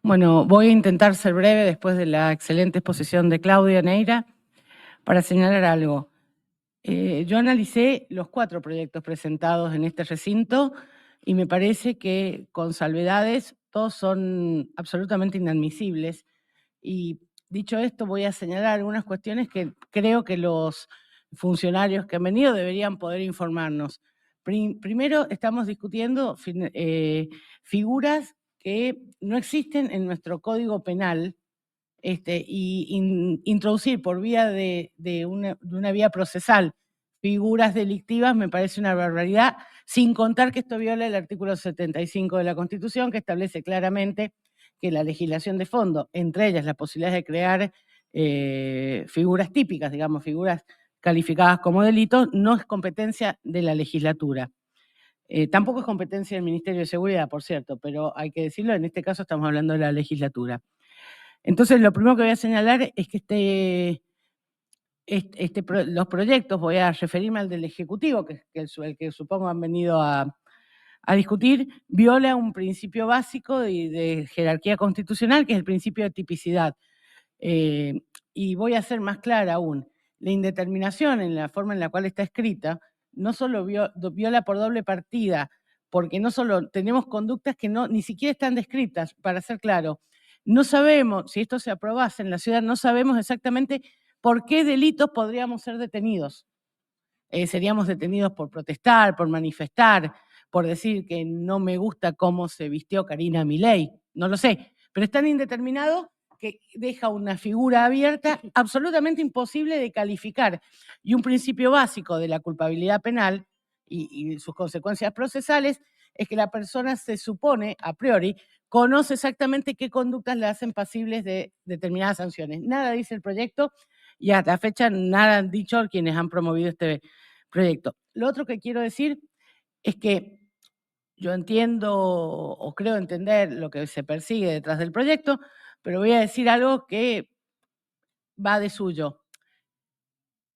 Bueno, voy a intentar ser breve después de la excelente exposición de Claudia Neira para señalar algo. Yo analicé los 4 proyectos presentados en este recinto y me parece que, con salvedades, todos son absolutamente inadmisibles. Y dicho esto, voy a señalar algunas cuestiones que creo que los funcionarios que han venido deberían poder informarnos. Primero, estamos discutiendo figuras que no existen en nuestro Código Penal, y introducir por vía de una vía procesal figuras delictivas me parece una barbaridad, sin contar que esto viola el artículo 75 de la Constitución, que establece claramente que la legislación de fondo, entre ellas la posibilidad de crear figuras típicas, digamos, figuras calificadas como delitos, no es competencia de la legislatura. Tampoco es competencia del Ministerio de Seguridad, por cierto, pero hay que decirlo, en este caso estamos hablando de la legislatura. Entonces, lo primero que voy a señalar es que los proyectos, voy a referirme al del Ejecutivo, que es el que supongo han venido a discutir, viola un principio básico de jerarquía constitucional, que es el principio de tipicidad. Y voy a ser más clara aún. La indeterminación en la forma en la cual está escrita no solo viola por doble partida, porque no solo tenemos conductas que ni siquiera están descritas, para ser claro. No sabemos, si esto se aprobase en la ciudad, no sabemos exactamente por qué delitos podríamos ser detenidos. Seríamos detenidos por protestar, por manifestar, por decir que no me gusta cómo se vistió Karina Milei, no lo sé, pero es tan indeterminado que deja una figura abierta absolutamente imposible de calificar. Y un principio básico de la culpabilidad penal y sus consecuencias procesales es que la persona se supone, a priori, conoce exactamente qué conductas le hacen pasibles de determinadas sanciones. Nada dice el proyecto y hasta la fecha nada han dicho quienes han promovido este proyecto. Lo otro que quiero decir es que yo entiendo o creo entender lo que se persigue detrás del proyecto, pero voy a decir algo que va de suyo.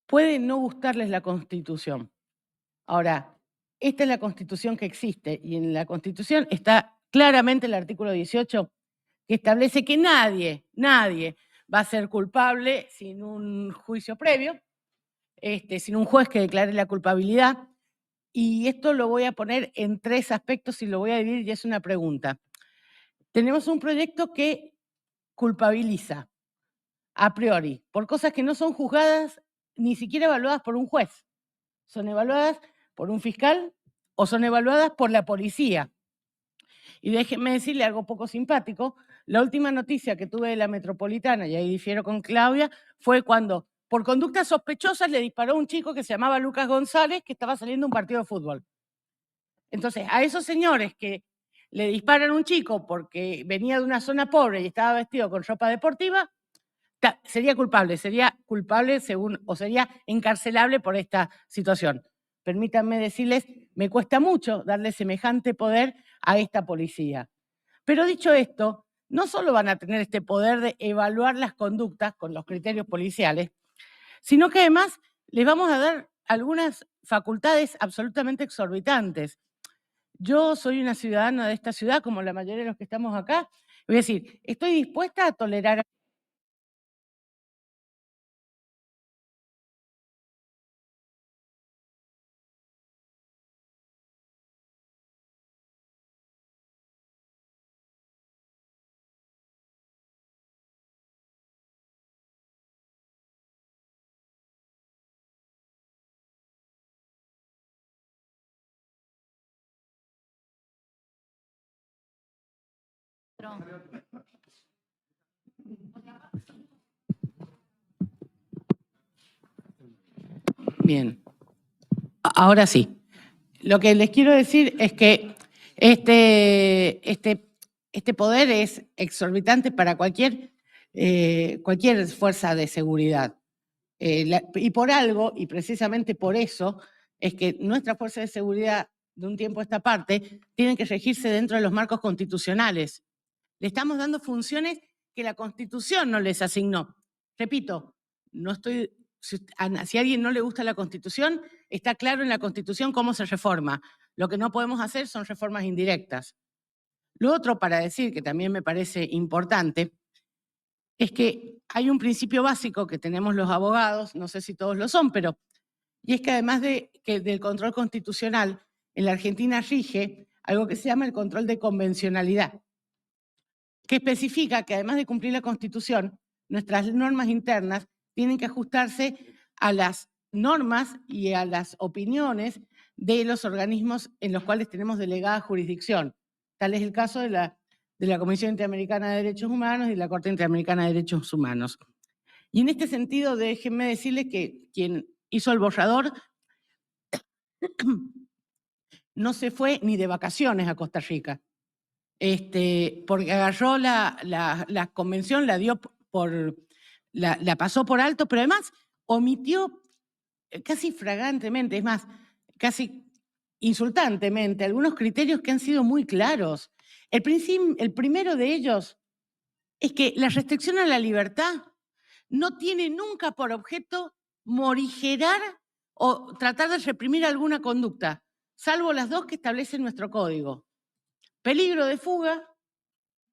Puede no gustarles la Constitución. Ahora, esta es la Constitución que existe y en la Constitución está claramente el artículo 18 que establece que nadie va a ser culpable sin un juicio previo, sin un juez que declare la culpabilidad. Y esto lo voy a poner en 3 aspectos y lo voy a dividir y es una pregunta. Tenemos un proyecto que culpabiliza a priori por cosas que no son juzgadas ni siquiera evaluadas por un juez. Son evaluadas por un fiscal o son evaluadas por la policía. Y déjenme decirle algo poco simpático. La última noticia que tuve de la Metropolitana, y ahí difiero con Claudia, fue cuando por conductas sospechosas le disparó a un chico que se llamaba Lucas González, que estaba saliendo a un partido de fútbol. Entonces, a esos señores que le disparan a un chico porque venía de una zona pobre y estaba vestido con ropa deportiva, sería culpable según, o sería encarcelable por esta situación. Permítanme decirles, me cuesta mucho darle semejante poder a esta policía. Pero dicho esto, no solo van a tener este poder de evaluar las conductas con los criterios policiales, sino que además les vamos a dar algunas facultades absolutamente exorbitantes. Yo soy una ciudadana de esta ciudad, como la mayoría de los que estamos acá. Voy a decir, estoy dispuesta a tolerar. Bien, ahora sí. Lo que les quiero decir es que este poder es exorbitante para cualquier fuerza de seguridad. Y por algo, y precisamente por eso, es que nuestras fuerzas de seguridad, de un tiempo a esta parte, tienen que regirse dentro de los marcos constitucionales. Le estamos dando funciones que la Constitución no les asignó. Repito, no estoy, si a alguien no le gusta la Constitución, está claro en la Constitución cómo se reforma. Lo que no podemos hacer son reformas indirectas. Lo otro para decir, que también me parece importante, es que hay un principio básico que tenemos los abogados, no sé si todos lo son, pero y es que además del control constitucional, en la Argentina rige algo que se llama el control de convencionalidad, que especifica que además de cumplir la Constitución, nuestras normas internas tienen que ajustarse a las normas y a las opiniones de los organismos en los cuales tenemos delegada jurisdicción. Tal es el caso de la Comisión Interamericana de Derechos Humanos y la Corte Interamericana de Derechos Humanos. Y en este sentido, déjenme decirles que quien hizo el borrador no se fue ni de vacaciones a Costa Rica, porque agarró la convención, la pasó por alto, pero además omitió casi flagrantemente, es más, casi insultantemente, algunos criterios que han sido muy claros. El primero de ellos es que la restricción a la libertad no tiene nunca por objeto morigerar o tratar de reprimir alguna conducta, salvo las dos que establece nuestro código: peligro de fuga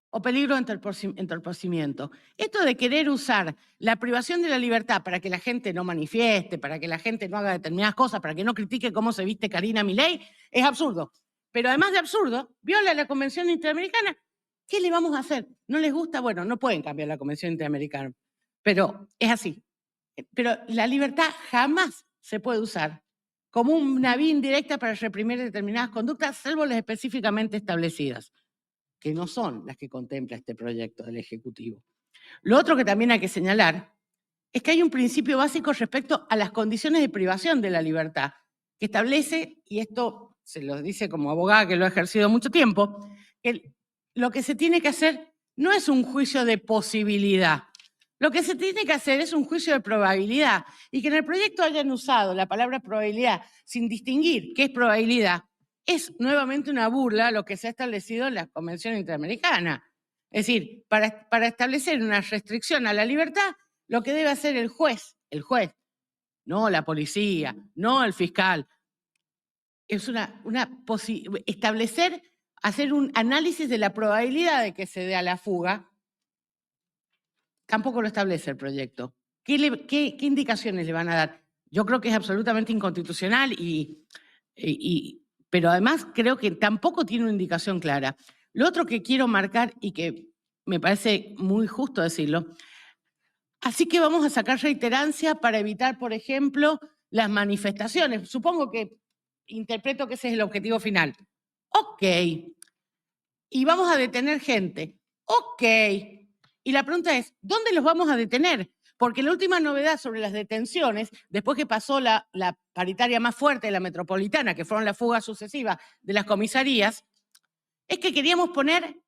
o peligro de entorpecimiento. Esto de querer usar la privación de la libertad para que la gente no manifieste, para que la gente no haga determinadas cosas, para que no critique cómo se viste Karina Milei, es absurdo. Pero además de absurdo, viola la Convención Interamericana. ¿Qué le vamos a hacer? ¿No les gusta? Bueno, no pueden cambiar la Convención Interamericana, pero es así. Pero la libertad jamás se puede usar como una vía indirecta para reprimir determinadas conductas, salvo las específicamente establecidas, que no son las que contempla este proyecto del Ejecutivo. Lo otro que también hay que señalar es que hay un principio básico respecto a las condiciones de privación de la libertad, que establece, y esto se lo dice como abogada que lo ha ejercido mucho tiempo, que lo que se tiene que hacer no es un juicio de posibilidad, lo que se tiene que hacer es un juicio de probabilidad, y que en el proyecto hayan usado la palabra probabilidad sin distinguir qué es probabilidad, es nuevamente una burla a lo que se ha establecido en la Convención Interamericana. Es decir, para establecer una restricción a la libertad, lo que debe hacer el juez, no la policía, no el fiscal, es hacer un análisis de la probabilidad de que se dé a la fuga. Tampoco lo establece el proyecto. ¿Qué indicaciones le van a dar? Yo creo que es absolutamente inconstitucional, pero además creo que tampoco tiene una indicación clara. Lo otro que quiero marcar y que me parece muy justo decirlo, así que vamos a sacar reiterancia para evitar, por ejemplo, las manifestaciones. Supongo que interpreto que ese es el objetivo final. Ok. Y vamos a detener gente. Ok. Y la pregunta es, ¿dónde los vamos a detener? Porque la última novedad sobre las detenciones, después que pasó la paritaria más fuerte de la metropolitana, que fueron las fugas sucesivas de las comisarías, es que queríamos poner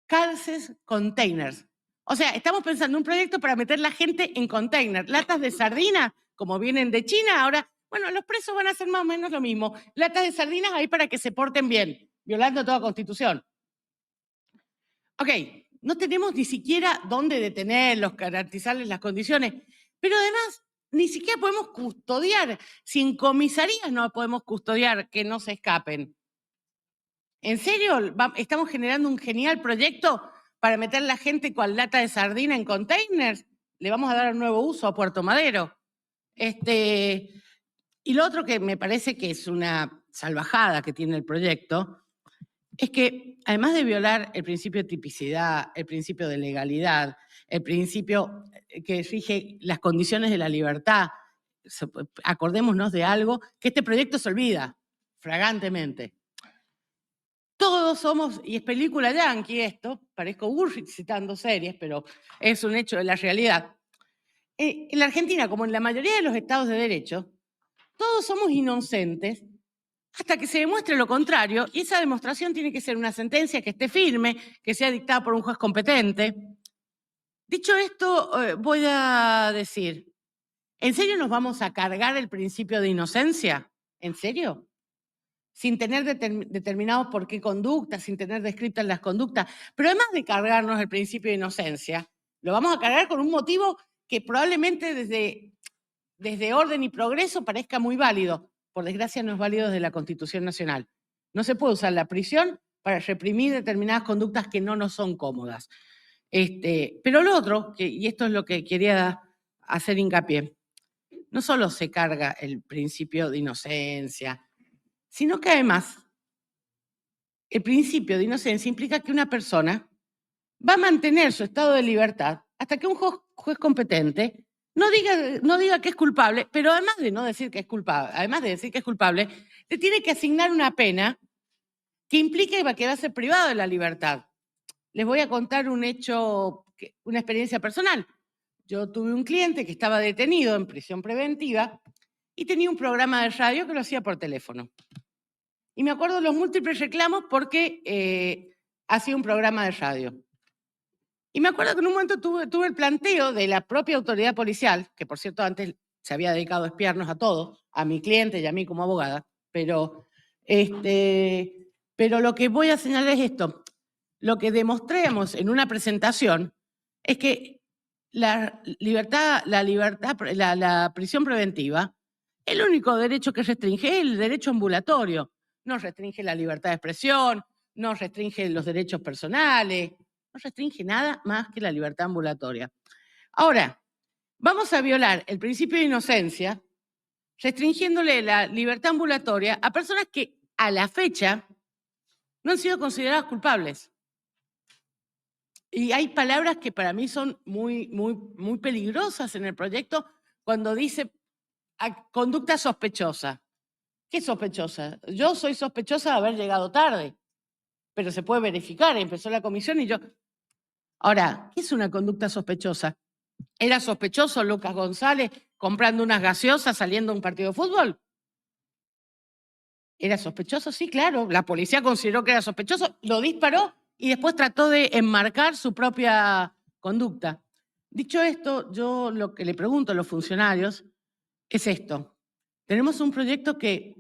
cárceles containers. O sea, estamos pensando un proyecto para meter la gente en container. Latas de sardina, como vienen de China, ahora, bueno, los presos van a hacer más o menos lo mismo. Latas de sardinas ahí para que se porten bien, violando toda Constitución. Ok, no tenemos ni siquiera dónde detenerlos, garantizarles las condiciones, pero además ni siquiera podemos custodiar. Si en comisarías no podemos custodiar que no se escapen. ¿En serio estamos generando un genial proyecto para meter a la gente con lata de sardina en containers? Le vamos a dar un nuevo uso a Puerto Madero. Y lo otro que me parece que es una salvajada que tiene el proyecto es que, además de violar el principio de tipicidad, el principio de legalidad, el principio que rige las condiciones de la libertad, acordémonos de algo que este proyecto se olvida flagrantemente. Todos somos, y es película yankee esto, parezco Bullrich citando series, pero es un hecho de la realidad. En la Argentina, como en la mayoría de los estados de derecho, todos somos inocentes hasta que se demuestre lo contrario, y esa demostración tiene que ser una sentencia que esté firme, que sea dictada por un juez competente. Dicho esto, voy a decir, ¿en serio nos vamos a cargar el principio de inocencia? ¿En serio? Sin tener determinado por qué conducta, sin tener descritas las conductas, pero además de cargarnos el principio de inocencia, lo vamos a cargar con un motivo que probablemente desde orden y progreso parezca muy válido. Por desgracia no es válido desde la Constitución Nacional. No se puede usar la prisión para reprimir determinadas conductas que no nos son cómodas. Pero lo otro, y esto es lo que quería hacer hincapié, no solo se carga el principio de inocencia, sino que además el principio de inocencia implica que una persona va a mantener su estado de libertad hasta que un juez competente no diga que es culpable, pero además de no decir que es culpable, además de decir que es culpable, le tiene que asignar una pena que implique que va a ser privado de la libertad. Les voy a contar un hecho, una experiencia personal. Yo tuve un cliente que estaba detenido en prisión preventiva y tenía un programa de radio que lo hacía por teléfono. Y me acuerdo los múltiples reclamos porque hacía un programa de radio. Y me acuerdo que en un momento tuve el planteo de la propia autoridad policial, que por cierto antes se había dedicado a espiarnos a todos, a mi cliente y a mí como abogada, pero lo que voy a señalar es esto. Lo que demostremos en una presentación es que la prisión preventiva, el único derecho que restringe es el derecho ambulatorio. No restringe la libertad de expresión, no restringe los derechos personales, no restringe nada más que la libertad ambulatoria. Ahora, vamos a violar el principio de inocencia restringiéndole la libertad ambulatoria a personas que a la fecha no han sido consideradas culpables. Y hay palabras que para mí son muy, muy, muy peligrosas en el proyecto cuando dice conducta sospechosa. ¿Qué sospechosa? Yo soy sospechosa de haber llegado tarde, pero se puede verificar, empezó la comisión y yo... Ahora, ¿qué es una conducta sospechosa? ¿Era sospechoso Lucas González comprando unas gaseosas saliendo a un partido de fútbol? ¿Era sospechoso? Sí, claro. La policía consideró que era sospechoso, lo disparó y después trató de enmarcar su propia conducta. Dicho esto, yo lo que le pregunto a los funcionarios es esto. Tenemos un proyecto que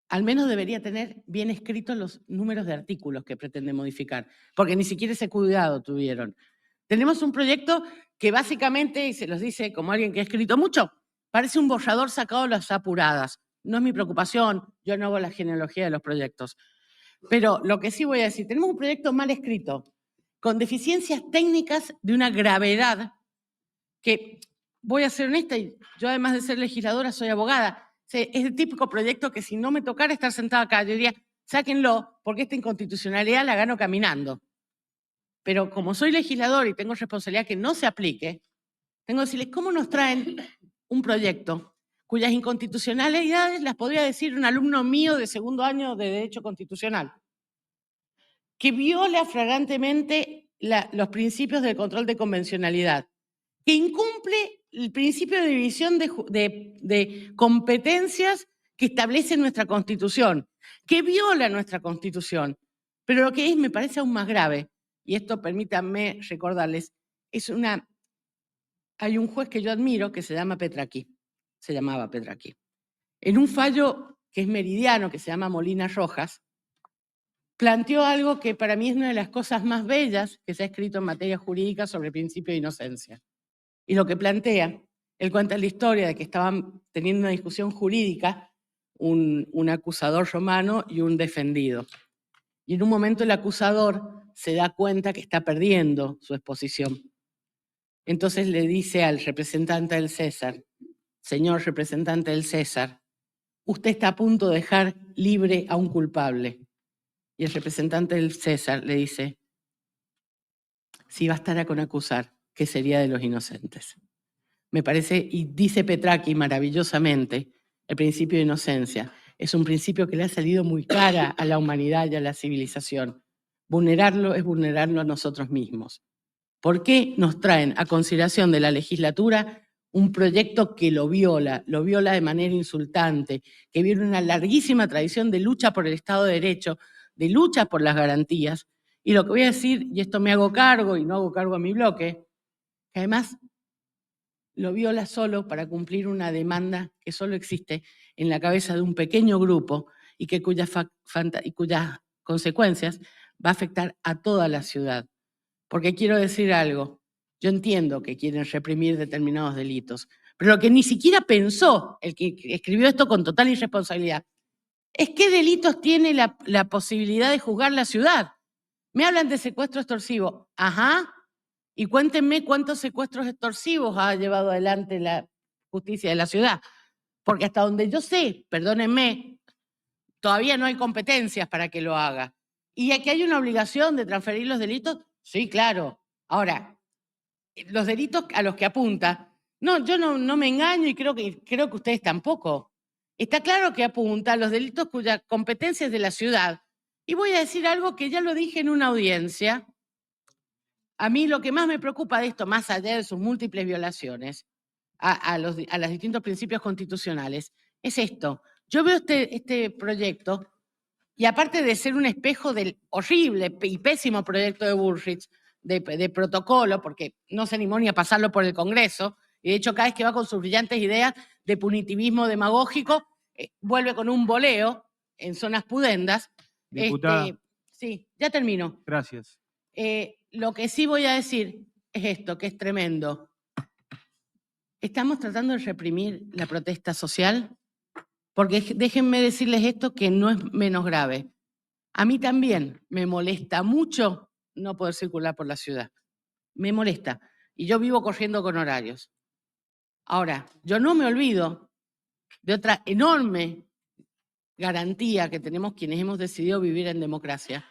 al menos debería tener bien escritos los números de artículos que pretende modificar, porque ni siquiera ese cuidado tuvieron. Tenemos un proyecto que básicamente, y se los dice como alguien que ha escrito mucho, parece un borrador sacado de las apuradas. No es mi preocupación, yo no hago la genealogía de los proyectos. Pero lo que sí voy a decir, tenemos un proyecto mal escrito, con deficiencias técnicas de una gravedad que, voy a ser honesta, y yo además de ser legisladora soy abogada, es el típico proyecto que si no me tocara estar sentada acá, yo diría, sáquenlo, porque esta inconstitucionalidad la gano caminando. Pero como soy legislador y tengo responsabilidad que no se aplique, tengo que decirles, ¿cómo nos traen un proyecto cuyas inconstitucionalidades las podría decir un alumno mío de segundo año de Derecho Constitucional, que viola flagrantemente los principios del control de convencionalidad, que incumple el principio de división de competencias que establece nuestra Constitución, que viola nuestra Constitución? Pero lo que es, me parece aún más grave, y esto permítanme recordarles, hay un juez que yo admiro que se llamaba Petraquí. En un fallo que es meridiano, que se llama Molina Rojas, planteó algo que para mí es una de las cosas más bellas que se ha escrito en materia jurídica sobre el principio de inocencia. Y lo que plantea, él cuenta la historia de que estaban teniendo una discusión jurídica un acusador romano y un defendido. Y en un momento el acusador se da cuenta que está perdiendo su exposición. Entonces le dice al representante del César, señor representante del César, usted está a punto de dejar libre a un culpable. Y el representante del César le dice, si bastara con acusar, ¿qué sería de los inocentes? Me parece, y dice Petraquí maravillosamente, el principio de inocencia es un principio que le ha salido muy cara a la humanidad y a la civilización. Vulnerarlo es vulnerarlo a nosotros mismos. ¿Por qué nos traen a consideración de la legislatura un proyecto que lo viola de manera insultante, que viene una larguísima tradición de lucha por el Estado de Derecho, de lucha por las garantías? Y lo que voy a decir, y esto me hago cargo y no hago cargo a mi bloque, que además lo viola solo para cumplir una demanda que solo existe en la cabeza de un pequeño grupo y cuyas consecuencias va a afectar a toda la ciudad. Porque quiero decir algo, yo entiendo que quieren reprimir determinados delitos, pero lo que ni siquiera pensó el que escribió esto con total irresponsabilidad es qué delitos tiene la posibilidad de juzgar la ciudad. Me hablan de secuestro extorsivo. Ajá. Y cuéntenme cuántos secuestros extorsivos ha llevado adelante la justicia de la ciudad. Porque hasta donde yo sé, perdónenme, todavía no hay competencias para que lo haga. ¿Y aquí hay una obligación de transferir los delitos? Sí, claro. Ahora, los delitos a los que apunta, no, yo no me engaño y creo que ustedes tampoco. Está claro que apunta a los delitos cuya competencia es de la ciudad. Y voy a decir algo que ya lo dije en una audiencia. A mí lo que más me preocupa de esto, más allá de sus múltiples violaciones a los distintos principios constitucionales, es esto. Yo veo este proyecto y aparte de ser un espejo del horrible y pésimo proyecto de Bullrich, de protocolo, porque no se animó ni a pasarlo por el Congreso, y de hecho cada vez que va con sus brillantes ideas de punitivismo demagógico, vuelve con un boleo en zonas pudendas. Diputada. Sí, ya termino. Gracias. Lo que sí voy a decir es esto, que es tremendo. ¿Estamos tratando de reprimir la protesta social? Porque déjenme decirles esto que no es menos grave. A mí también me molesta mucho no poder circular por la ciudad. Me molesta. Y yo vivo corriendo con horarios. Ahora, yo no me olvido de otra enorme garantía que tenemos quienes hemos decidido vivir en democracia,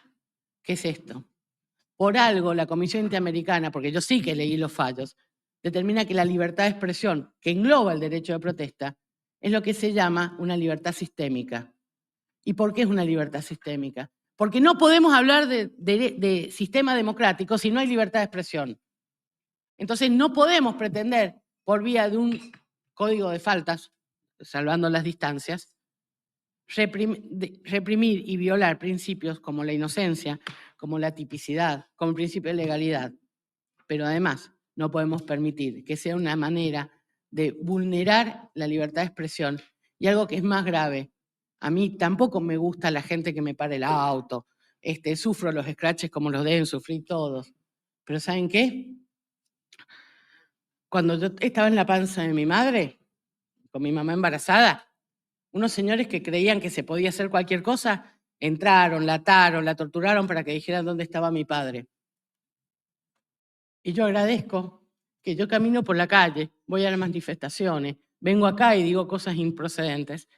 que es esto. Por algo, la Comisión Interamericana, porque yo sí que leí los fallos, determina que la libertad de expresión, que engloba el derecho de protesta, es lo que se llama una libertad sistémica. ¿Y por qué es una libertad sistémica? Porque no podemos hablar de sistema democrático si no hay libertad de expresión. Entonces no podemos pretender, por vía de un código de faltas, salvando las distancias, reprimir y violar principios como la inocencia, como la tipicidad, como el principio de legalidad. Pero además no podemos permitir que sea una manera de vulnerar la libertad de expresión. Y algo que es más grave, a mí tampoco me gusta la gente que me para el auto, sufro los scratches como los deben sufrir todos. Pero ¿saben qué? Cuando yo estaba en la panza de mi madre, con mi mamá embarazada, unos señores que creían que se podía hacer cualquier cosa, entraron, la ataron, la torturaron para que dijeran dónde estaba mi padre. Y yo agradezco que yo camino por la calle, voy a las manifestaciones, vengo acá y digo cosas improcedentes,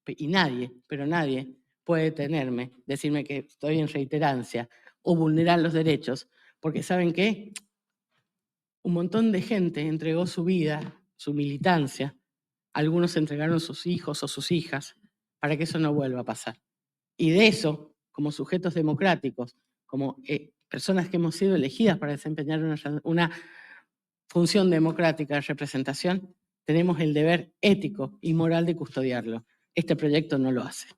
y nadie, pero nadie puede detenerme, decirme que estoy en reiterancia o vulnerar los derechos, porque ¿saben qué? Un montón de gente entregó su vida, su militancia, algunos entregaron sus hijos o sus hijas para que eso no vuelva a pasar. Y de eso, como sujetos democráticos, como personas que hemos sido elegidas para desempeñar una función democrática de representación, tenemos el deber ético y moral de custodiarlo. Este proyecto no lo hace.